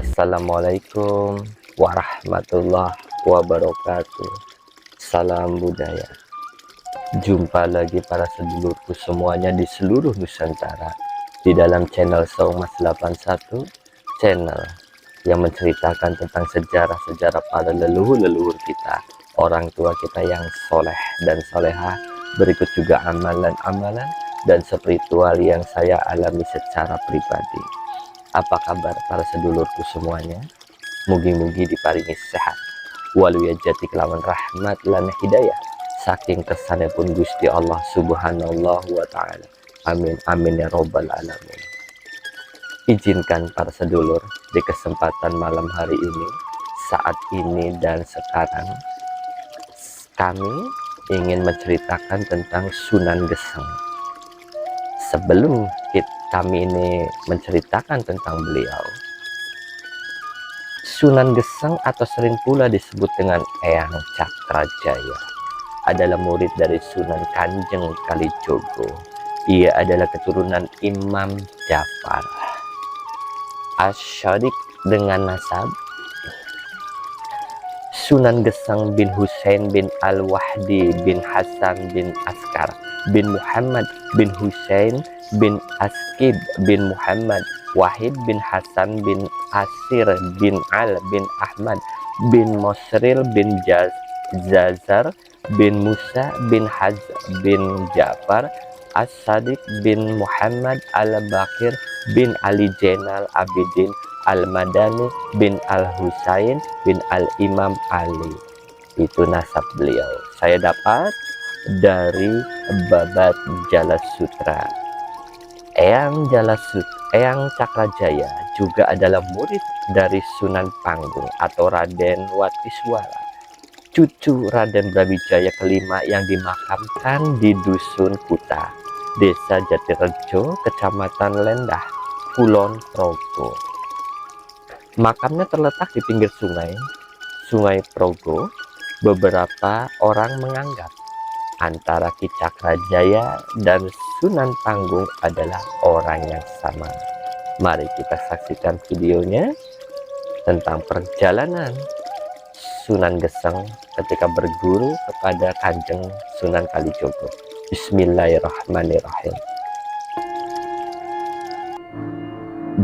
Assalamualaikum warahmatullahi wabarakatuh. Salam budaya. Jumpa lagi para sedulurku semuanya di seluruh Nusantara di dalam channel Songmas 81, channel yang menceritakan tentang sejarah-sejarah para leluhur-leluhur kita, orang tua kita yang soleh dan soleha. Berikut juga amalan-amalan dan spiritual yang saya alami secara pribadi. Apa kabar para sedulurku semuanya? Mugi-mugi diparingi sehat waluyajati kelawan rahmat lan hidayah saking kersane pun Gusti Allah subhanallah wa ta'ala. Amin amin ya robbal alamin. Izinkan para sedulur di kesempatan malam hari ini, saat ini dan sekarang, kami ingin menceritakan tentang Sunan Geseng. Sebelum kami ini menceritakan tentang beliau, Sunan Geseng atau sering pula disebut dengan Eyang Cakrajaya adalah murid dari Sunan Kanjeng Kalijogo. Ia adalah keturunan Imam Jafar Asy-Syadiq dengan nasab Sunan Geseng bin Husain bin Al-Wahdi bin Hasan bin Askar bin Muhammad bin Husain bin Askib bin Muhammad Wahid bin Hasan bin Asir bin Al bin Ahmad bin Mosril bin Zazar bin Musa bin Haz bin Ja'far As-Sadiq bin Muhammad Al-Bakir bin Ali Zainal Abidin Al-Madani bin Al-Husain bin Al-Imam Ali. Itu nasab beliau. Saya dapat dari Babat Jalasutra. Eyang Cakrajaya juga adalah murid dari Sunan Panggung atau Raden Watiswara, cucu Raden Brawijaya kelima yang dimakamkan di Dusun Kuta, Desa Jatirejo, Kecamatan Lendah, Kulon Progo. Makamnya terletak di pinggir Sungai Progo. Beberapa orang menganggap antara Ki Cakrajaya dan Sunan Panggung adalah orang yang sama. Mari kita saksikan videonya tentang perjalanan Sunan Geseng ketika berguru kepada Kanjeng Sunan Kalijogo. Bismillahirrahmanirrahim.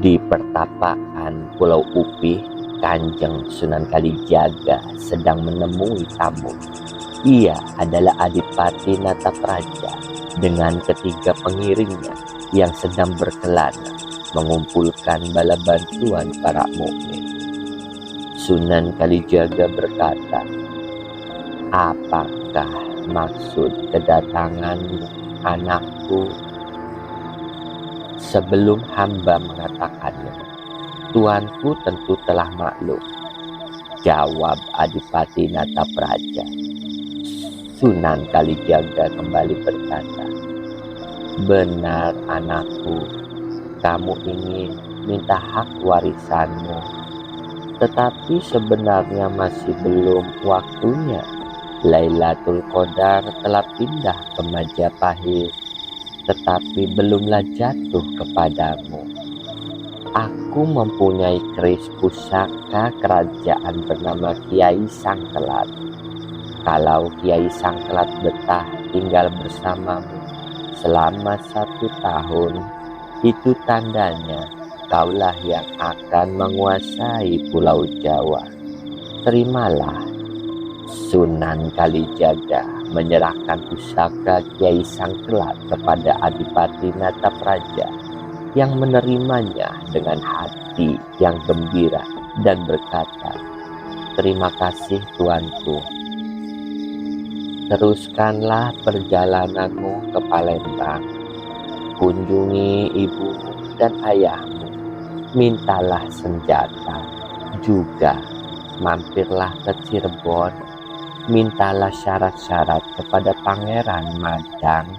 Di pertapaan Pulau Upih, Kanjeng Sunan Kalijaga sedang menemui tamu. Ia adalah Adipati Natapraja dengan ketiga pengiringnya yang sedang berkelana mengumpulkan bala bantuan para mukmin. Sunan Kalijaga berkata, "Apakah maksud kedatanganmu, anakku?" Sebelum hamba mengatakannya, tuanku tentu telah maklum, jawab Adipati Natapraja. Sunan Kalijaga kembali berkata, "Benar anakku, kamu ingin minta hak warisanmu, tetapi sebenarnya masih belum waktunya. Lailatul Qadar telah pindah ke Majapahit, tetapi belumlah jatuh kepadamu. Aku mempunyai keris pusaka kerajaan bernama Kiai Sangkelat. Kalau Kiai Sangkelat betah tinggal bersamamu selama 1 tahun, itu tandanya kaulah yang akan menguasai Pulau Jawa. Terimalah." Sunan Kalijaga menyerahkan pusaka Kiai Sangkelat kepada Adipati Natapraja yang menerimanya dengan hati yang gembira dan berkata, "Terima kasih tuanku. Teruskanlah perjalananmu ke Palembang. Kunjungi ibumu dan ayahmu. Mintalah senjata. Juga mampirlah ke Cirebon. Mintalah syarat-syarat kepada Pangeran Madang,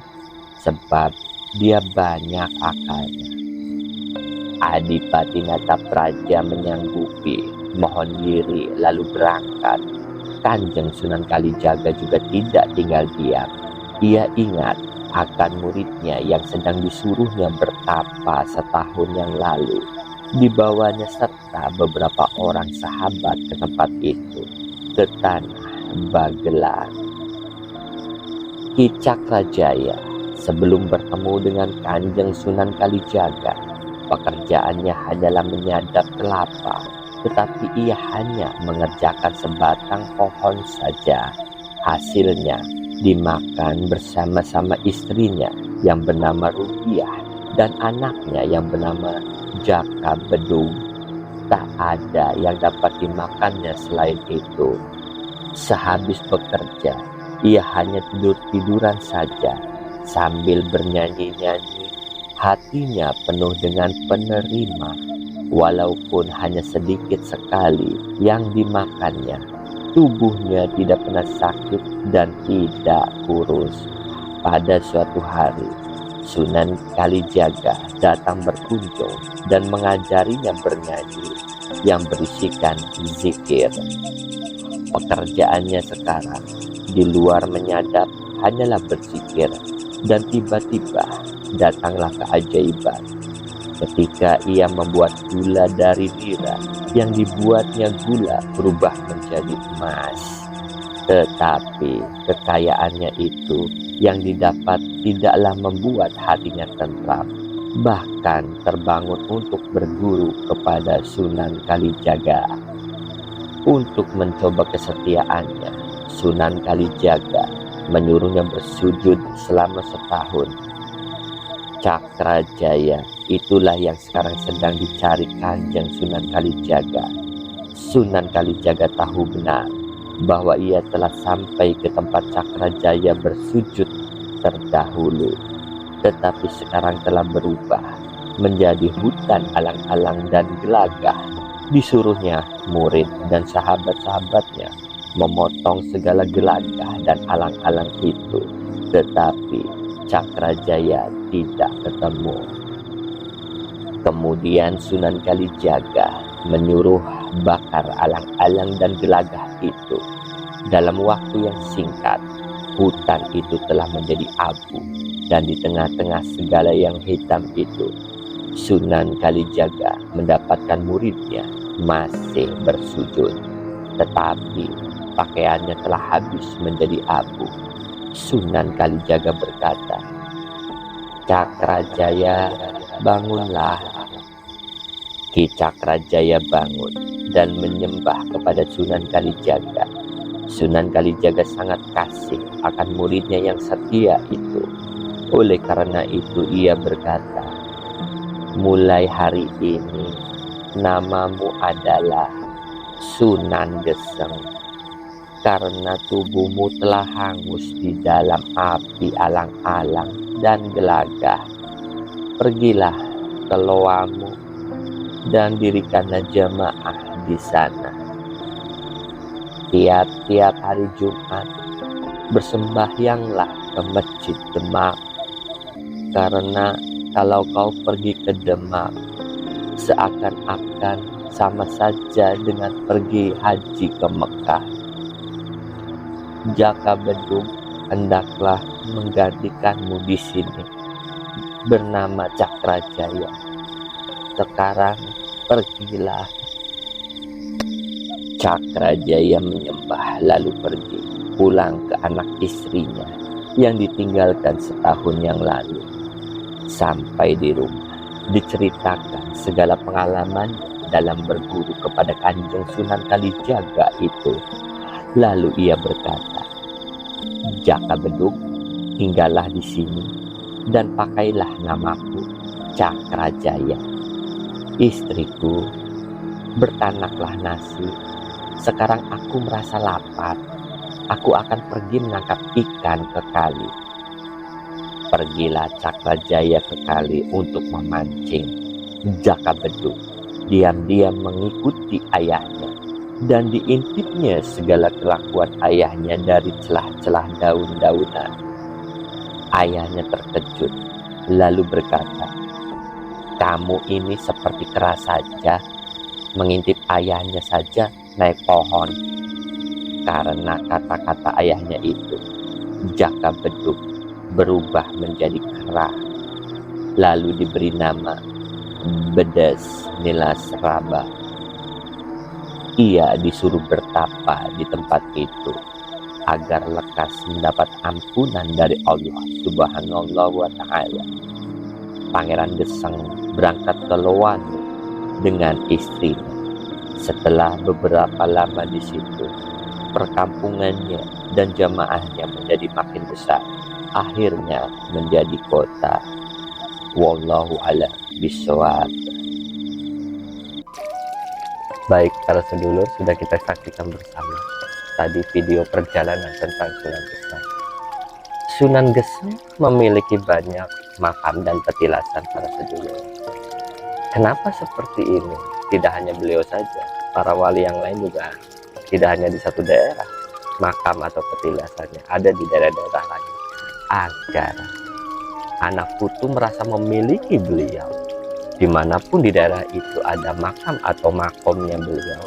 sebab dia banyak akalnya." Adipati Natapraja menyanggupi, mohon diri lalu berangkat. Kanjeng Sunan Kalijaga juga tidak tinggal diam. Ia ingat akan muridnya yang sedang disuruhnya bertapa setahun yang lalu. Dibawanya serta beberapa orang sahabat ke tempat itu, ke tanah Bagelan. Ki Cakrajaya sebelum bertemu dengan Kanjeng Sunan Kalijaga, pekerjaannya hanyalah menyadap kelapa, tetapi ia hanya mengerjakan sebatang pohon saja. Hasilnya dimakan bersama-sama istrinya yang bernama Rupiah dan anaknya yang bernama Jaka Bedung. Tak ada yang dapat dimakannya selain itu. Sehabis bekerja, ia hanya tidur-tiduran saja sambil bernyanyi-nyanyi. Hatinya penuh dengan penerima, walaupun hanya sedikit sekali yang dimakannya. Tubuhnya tidak pernah sakit dan tidak kurus. Pada suatu hari, Sunan Kalijaga datang berkunjung dan mengajarinya bernyanyi yang berisikan zikir. Pekerjaannya sekarang di luar menyadap hanyalah berzikir, dan tiba-tiba datanglah keajaiban ketika ia membuat gula dari nira yang dibuatnya gula berubah menjadi emas. Tetapi kekayaannya itu yang didapat tidaklah membuat hatinya tentram, bahkan terbangun untuk berguru kepada Sunan Kalijaga. Untuk mencoba kesetiaannya, Sunan Kalijaga menyuruhnya bersujud selama setahun. Cakrajaya itulah yang sekarang sedang dicari Kanjeng Sunan Kalijaga. Sunan Kalijaga tahu benar bahwa ia telah sampai ke tempat Cakrajaya bersujud terdahulu, tetapi sekarang telah berubah menjadi hutan alang-alang dan gelagah. Disuruhnya murid dan sahabat-sahabatnya memotong segala gelagah dan alang-alang itu, tetapi Cakrajaya tidak ketemu. Kemudian Sunan Kalijaga menyuruh bakar alang-alang dan gelagah itu. Dalam waktu yang singkat, hutan itu telah menjadi abu, dan di tengah-tengah segala yang hitam itu, Sunan Kalijaga mendapatkan muridnya masih bersujud, tetapi pakaiannya telah habis menjadi abu. Sunan Kalijaga berkata, "Cakrajaya, bangunlah." Ki Cakrajaya bangun dan menyembah kepada Sunan Kalijaga. Sunan Kalijaga sangat kasih akan muridnya yang setia itu. Oleh karena itu ia berkata, "Mulai hari ini namamu adalah Sunan Geseng, karena tubuhmu telah hangus di dalam api alang-alang dan gelagah. Pergilah ke loamu dan dirikanlah jemaah di sana. Tiap-tiap hari Jumat bersembahyanglah ke Masjid Demak, karena kalau kau pergi ke Demak, seakan-akan sama saja dengan pergi haji ke Mekah. Jaka Bedung hendaklah menggantikanmu di sini, bernama Cakrajaya. Sekarang pergilah." Cakrajaya menyembah lalu pergi pulang ke anak istrinya yang ditinggalkan setahun yang lalu. Sampai di rumah, diceritakan segala pengalaman dalam berguru kepada Kanjeng Sunan Kalijaga itu. Lalu ia berkata, "Jaka Bedung, tinggallah di sini dan pakailah namaku Cakrajaya. Istriku, bertanaklah nasi. Sekarang aku merasa lapar. Aku akan pergi menangkap ikan ke kali." Pergilah Cakrajaya ke kali untuk memancing. Jaka Bedung diam-diam mengikuti ayahnya, dan diintipnya segala kelakuan ayahnya dari celah-celah daun-daunan. Ayahnya terkejut, lalu berkata, "Kamu ini seperti kera saja, mengintip ayahnya saja naik pohon." Karena kata-kata ayahnya itu, Jaka Bedung berubah menjadi kera, lalu diberi nama Bedes Nilas Raba. Ia disuruh bertapa di tempat itu agar lekas mendapat ampunan dari Allah Subhanahu wa Ta'ala. Pangeran Geseng berangkat ke Loanu dengan istrinya. Setelah beberapa lama di situ, perkampungannya dan jamaahnya menjadi makin besar. Akhirnya menjadi kota. Wallahu a'lam bishawab. Baik para sedulur, sudah kita saksikan bersama tadi video perjalanan tentang Sunan Geseng. Sunan Geseng memiliki banyak makam dan petilasan para sedulur. Kenapa seperti ini? Tidak hanya beliau saja, para wali yang lain juga tidak hanya di satu daerah, makam atau petilasannya ada di daerah-daerah lain, agar anak putu merasa memiliki beliau. Dimanapun di daerah itu ada makam atau makomnya beliau,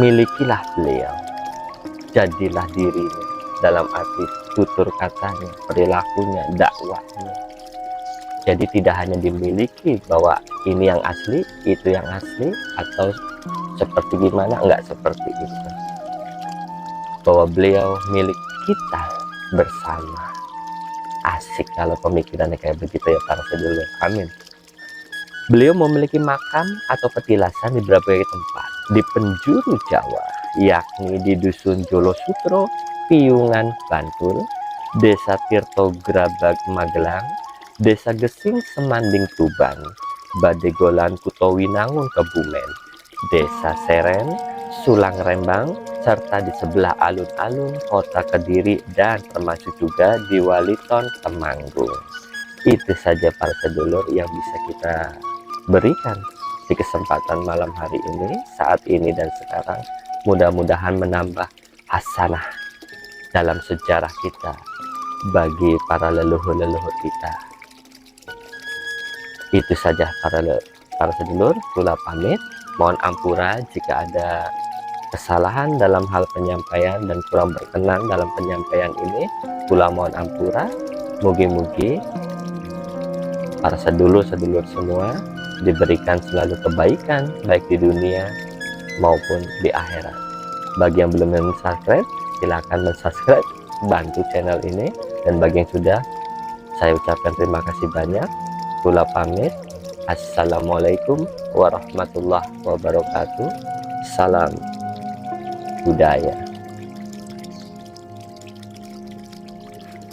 milikilah beliau, jadilah dirinya, dalam arti tutur katanya, perilakunya, dakwahnya. Jadi tidak hanya dimiliki bahwa ini yang asli, itu yang asli, atau seperti gimana, enggak seperti itu. Bahwa beliau milik kita bersama. Asik kalau pemikirannya kayak begitu ya para sedulur. Amin. Beliau memiliki makam atau petilasan di berbagai tempat di penjuru Jawa, yakni di Dusun Jolosutro, Piungan, Bantul, Desa Tirto Grabag, Magelang, Desa Gesing, Semanding, Tuban, Badegolan, Kutowinangun, Kebumen, Desa Seren, Sulang, Rembang, serta di sebelah alun-alun Kota Kediri, dan termasuk juga di Waliton, Temanggung. Itu saja para sedulur yang bisa kita berikan di kesempatan malam hari ini, saat ini dan sekarang. Mudah-mudahan menambah hasanah dalam sejarah kita bagi para leluhur-leluhur kita. Itu saja para sedulur, Kula pamit. Mohon ampura jika ada kesalahan dalam hal penyampaian dan kurang berkenan dalam penyampaian ini. Kula mohon ampura. Mugi-mugi para sedulur-sedulur semua diberikan selalu kebaikan, baik di dunia maupun di akhirat. Bagi yang belum subscribe, silakan subscribe, bantu channel ini. Dan bagi yang sudah, saya ucapkan terima kasih banyak. Kula pamit. Assalamualaikum warahmatullahi wabarakatuh. Salam budaya.